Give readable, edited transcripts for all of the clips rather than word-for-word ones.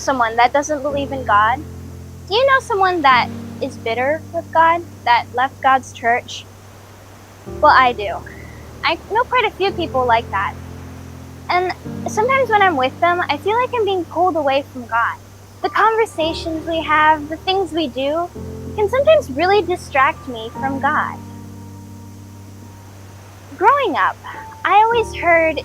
someone that doesn't believe in God? Do you know someone that is bitter with God, that left God's church? Well, I do. I know quite a few people like that. And sometimes when I'm with them, I feel like I'm being pulled away from God. The conversations we have, the things we do, can sometimes really distract me from God. Growing up, I always heard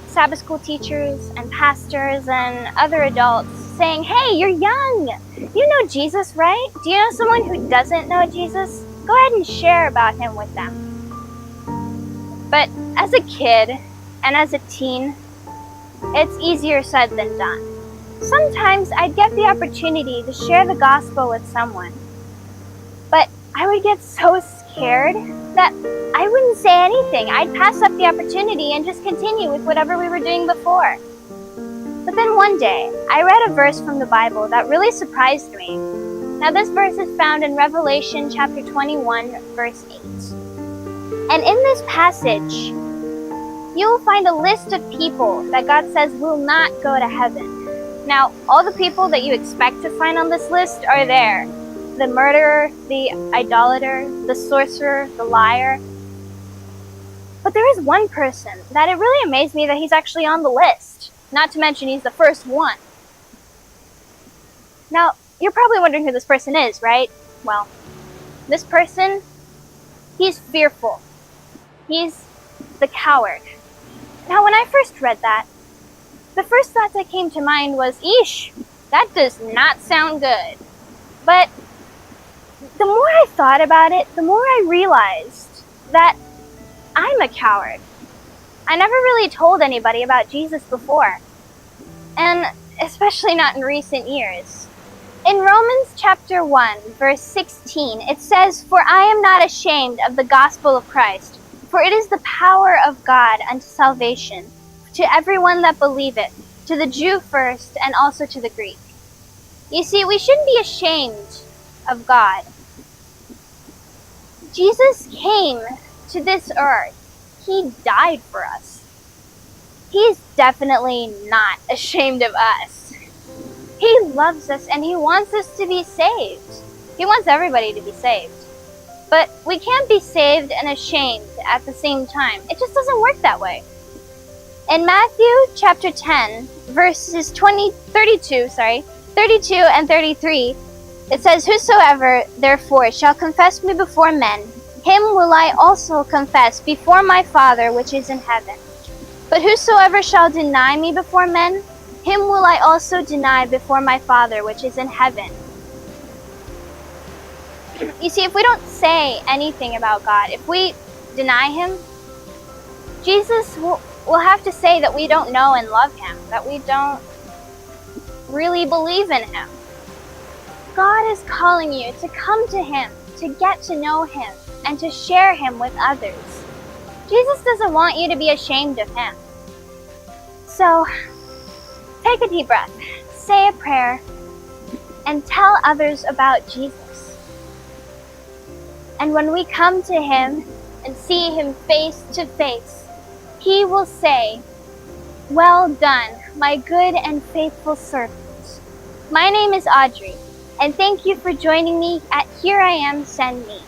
Sabbath school teachers and pastors and other adults saying, "Hey, you're young. You know Jesus, right? Do you know someone who doesn't know Jesus? Go ahead and share about him with them." But as a kid and as a teen, it's easier said than done. Sometimes I'd get the opportunity to share the gospel with someone, but I would get so scared that I wouldn't say anything. I'd pass up the opportunity and just continue with whatever we were doing before. But then one day, I read a verse from the Bible that really surprised me. Now this verse is found in Revelation chapter 21, verse 8. And in this passage, you will find a list of people that God says will not go to heaven. Now, all the people that you expect to find on this list are there. The murderer, the idolater, the sorcerer, the liar. But there is one person that it really amazed me that he's actually on the list. Not to mention he's the first one. Now, you're probably wondering who this person is, right? Well, this person, he's fearful. He's the coward. Now, when I first read that, the first thought that came to mind was, "Eesh, that does not sound good." But the more I thought about it, the more I realized that I'm a coward. I never really told anybody about Jesus before, and especially not in recent years. In Romans chapter 1, verse 16, it says, "For I am not ashamed of the gospel of Christ, for it is the power of God unto salvation, to everyone that believeth, to the Jew first, and also to the Greek." You see, we shouldn't be ashamed of God. Jesus came to this earth. He died for us. He's definitely not ashamed of us. He loves us and he wants us to be saved. He wants everybody to be saved. But we can't be saved and ashamed at the same time. It just doesn't work that way. In Matthew chapter 10, verses 32 and 33, it says, "Whosoever therefore shall confess me before men, him will I also confess before my Father which is in heaven. But whosoever shall deny me before men, him will I also deny before my Father which is in heaven." You see, if we don't say anything about God, if we deny him, Jesus will have to say that we don't know and love him, that we don't really believe in him. God is calling you to come to him, to get to know him, and to share him with others. Jesus doesn't want you to be ashamed of him. So, take a deep breath, say a prayer, and tell others about Jesus. And when we come to him and see him face to face, he will say, "Well done, my good and faithful servant." My name is Audrey, and thank you for joining me at Here I Am, Send Me.